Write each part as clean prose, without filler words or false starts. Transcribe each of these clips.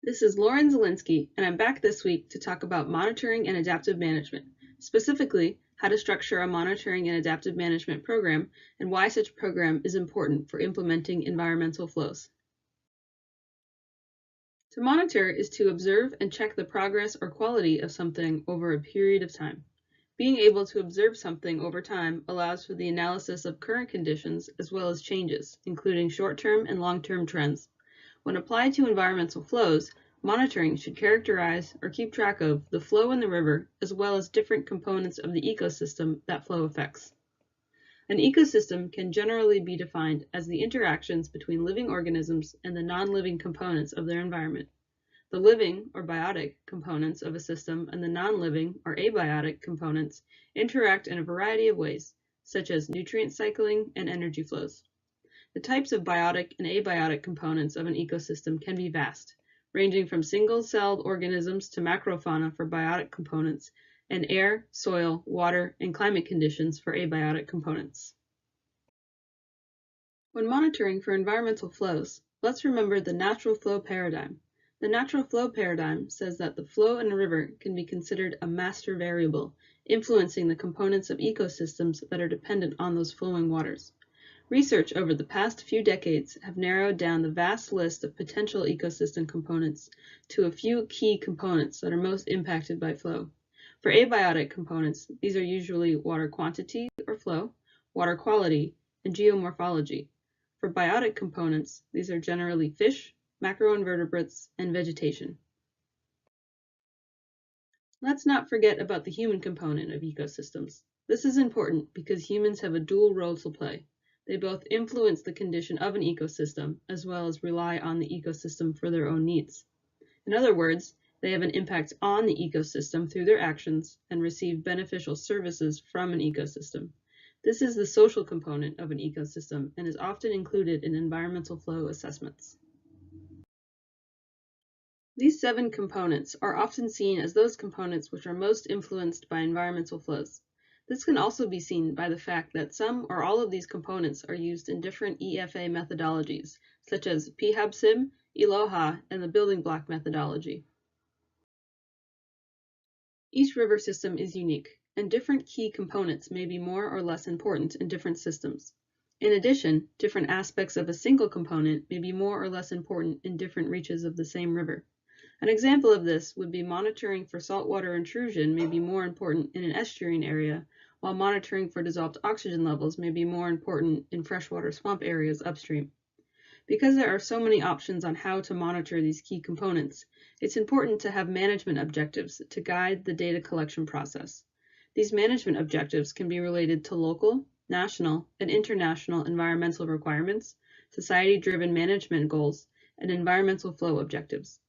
This is Lauren Zielinski, and I'm back this week to talk about monitoring and adaptive management, specifically how to structure a monitoring and adaptive management program and why such a program is important for implementing environmental flows. To monitor is to observe and check the progress or quality of something over a period of time. Being able to observe something over time allows for the analysis of current conditions as well as changes, including short-term and long-term trends. When applied to environmental flows, monitoring should characterize or keep track of the flow in the river as well as different components of the ecosystem that flow affects. An ecosystem can generally be defined as the interactions between living organisms and the non-living components of their environment. The living or biotic components of a system and the non-living or abiotic components interact in a variety of ways, such as nutrient cycling and energy flows. The types of biotic and abiotic components of an ecosystem can be vast, ranging from single-celled organisms to macrofauna for biotic components, and air, soil, water, and climate conditions for abiotic components. When monitoring for environmental flows, let's remember the natural flow paradigm. The natural flow paradigm says that the flow in a river can be considered a master variable, influencing the components of ecosystems that are dependent on those flowing waters. Research over the past few decades have narrowed down the vast list of potential ecosystem components to a few key components that are most impacted by flow. For abiotic components, these are usually water quantity or flow, water quality, and geomorphology. For biotic components, these are generally fish, macroinvertebrates, and vegetation. Let's not forget about the human component of ecosystems. This is important because humans have a dual role to play. They both influence the condition of an ecosystem as well as rely on the ecosystem for their own needs. In other words, they have an impact on the ecosystem through their actions and receive beneficial services from an ecosystem. This is the social component of an ecosystem and is often included in environmental flow assessments. These 7 components are often seen as those components which are most influenced by environmental flows. This can also be seen by the fact that some or all of these components are used in different EFA methodologies, such as PHAB-SIM, ELOHA, and the building block methodology. Each river system is unique, and different key components may be more or less important in different systems. In addition, different aspects of a single component may be more or less important in different reaches of the same river. An example of this would be monitoring for saltwater intrusion may be more important in an estuarine area, while monitoring for dissolved oxygen levels may be more important in freshwater swamp areas upstream. Because there are so many options on how to monitor these key components, it's important to have management objectives to guide the data collection process. These management objectives can be related to local, national, and international environmental requirements, society-driven management goals, and environmental flow objectives.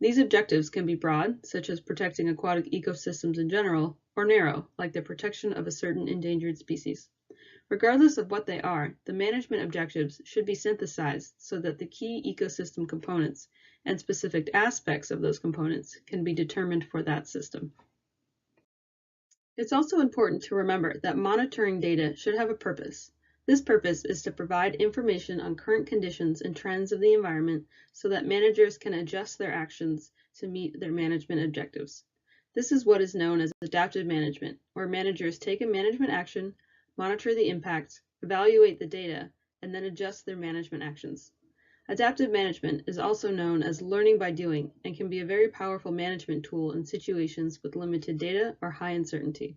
These objectives can be broad, such as protecting aquatic ecosystems in general, or narrow, like the protection of a certain endangered species. Regardless of what they are, the management objectives should be synthesized so that the key ecosystem components and specific aspects of those components can be determined for that system. It's also important to remember that monitoring data should have a purpose. This purpose is to provide information on current conditions and trends of the environment so that managers can adjust their actions to meet their management objectives. This is what is known as adaptive management, where managers take a management action, monitor the impact, evaluate the data, and then adjust their management actions. Adaptive management is also known as learning by doing and can be a very powerful management tool in situations with limited data or high uncertainty.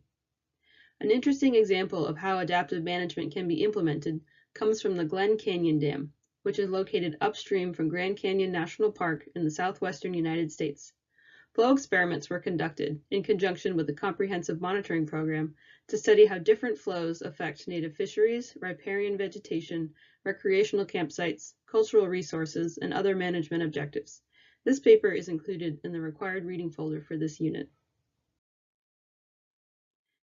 An interesting example of how adaptive management can be implemented comes from the Glen Canyon Dam, which is located upstream from Grand Canyon National Park in the southwestern United States. Flow experiments were conducted in conjunction with a comprehensive monitoring program to study how different flows affect native fisheries, riparian vegetation, recreational campsites, cultural resources, and other management objectives. This paper is included in the required reading folder for this unit.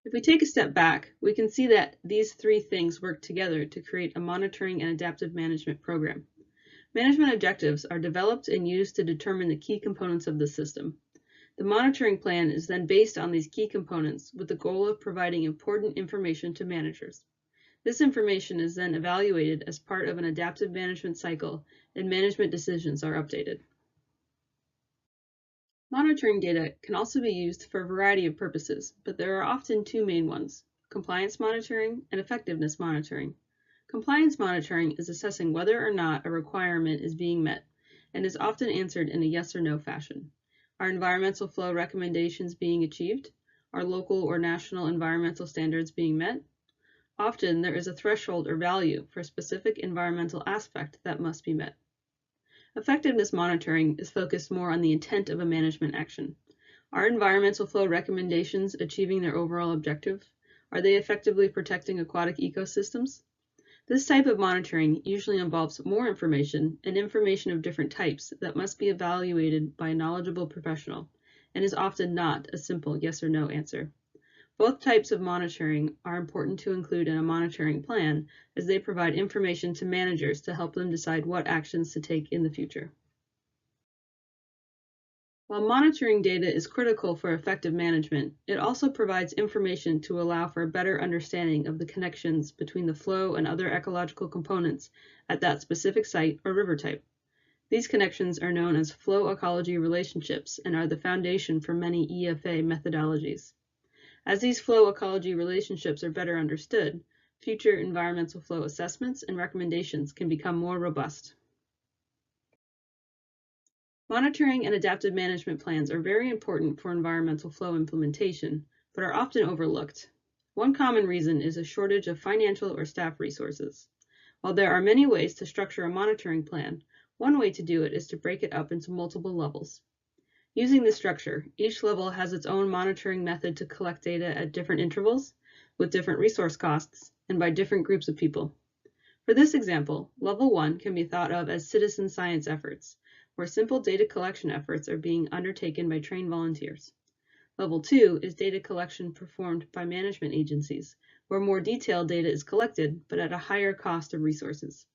If we take a step back, we can see that these 3 things work together to create a monitoring and adaptive management program. Management objectives are developed and used to determine the key components of the system. The monitoring plan is then based on these key components with the goal of providing important information to managers. This information is then evaluated as part of an adaptive management cycle, and management decisions are updated. Monitoring data can also be used for a variety of purposes, but there are often two main ones: compliance monitoring and effectiveness monitoring. Compliance monitoring is assessing whether or not a requirement is being met, and is often answered in a yes or no fashion. Are environmental flow recommendations being achieved? Are local or national environmental standards being met? Often there is a threshold or value for a specific environmental aspect that must be met. Effectiveness monitoring is focused more on the intent of a management action. Are environmental flow recommendations achieving their overall objective? Are they effectively protecting aquatic ecosystems? This type of monitoring usually involves more information and information of different types that must be evaluated by a knowledgeable professional, and is often not a simple yes or no answer. Both types of monitoring are important to include in a monitoring plan, as they provide information to managers to help them decide what actions to take in the future. While monitoring data is critical for effective management, it also provides information to allow for a better understanding of the connections between the flow and other ecological components at that specific site or river type. These connections are known as flow-ecology relationships and are the foundation for many EFA methodologies. As these flow-ecology relationships are better understood, future environmental flow assessments and recommendations can become more robust. Monitoring and adaptive management plans are very important for environmental flow implementation, but are often overlooked. One common reason is a shortage of financial or staff resources. While there are many ways to structure a monitoring plan, one way to do it is to break it up into multiple levels. Using this structure, each level has its own monitoring method to collect data at different intervals, with different resource costs, and by different groups of people. For this example, Level 1 can be thought of as citizen science efforts, where simple data collection efforts are being undertaken by trained volunteers. Level 2 is data collection performed by management agencies, where more detailed data is collected, but at a higher cost of resources.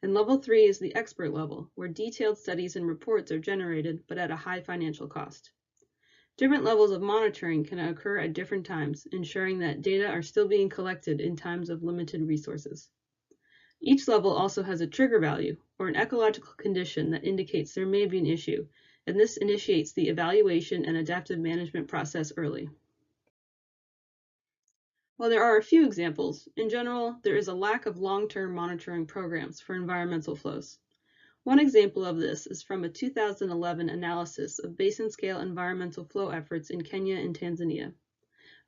And Level 3 is the expert level, where detailed studies and reports are generated, but at a high financial cost. Different levels of monitoring can occur at different times, ensuring that data are still being collected in times of limited resources. Each level also has a trigger value, or an ecological condition that indicates there may be an issue, and this initiates the evaluation and adaptive management process early. While there are a few examples, in general, there is a lack of long-term monitoring programs for environmental flows. One example of this is from a 2011 analysis of basin-scale environmental flow efforts in Kenya and Tanzania.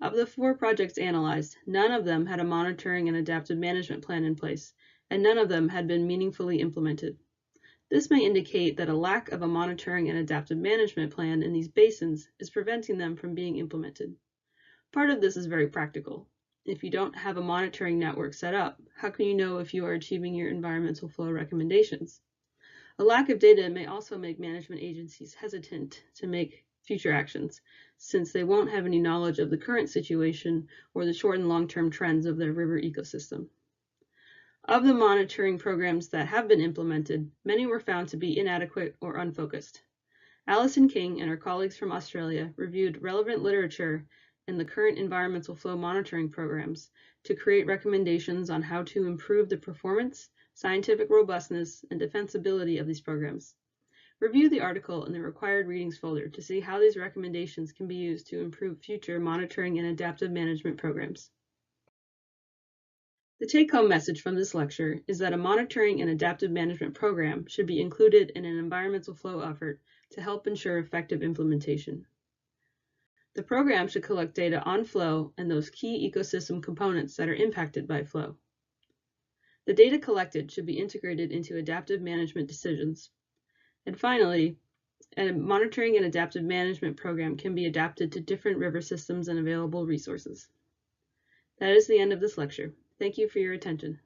Of the 4 projects analyzed, none of them had a monitoring and adaptive management plan in place, and none of them had been meaningfully implemented. This may indicate that a lack of a monitoring and adaptive management plan in these basins is preventing them from being implemented. Part of this is very practical. If you don't have a monitoring network set up, how can you know if you are achieving your environmental flow recommendations? A lack of data may also make management agencies hesitant to make future actions, since they won't have any knowledge of the current situation or the short and long-term trends of their river ecosystem. Of the monitoring programs that have been implemented, many were found to be inadequate or unfocused. Alison King and her colleagues from Australia reviewed relevant literature in the current environmental flow monitoring programs to create recommendations on how to improve the performance, scientific robustness, and defensibility of these programs. Review the article in the required readings folder to see how these recommendations can be used to improve future monitoring and adaptive management programs. The take-home message from this lecture is that a monitoring and adaptive management program should be included in an environmental flow effort to help ensure effective implementation. The program should collect data on flow and those key ecosystem components that are impacted by flow. The data collected should be integrated into adaptive management decisions. And finally, a monitoring and adaptive management program can be adapted to different river systems and available resources. That is the end of this lecture. Thank you for your attention.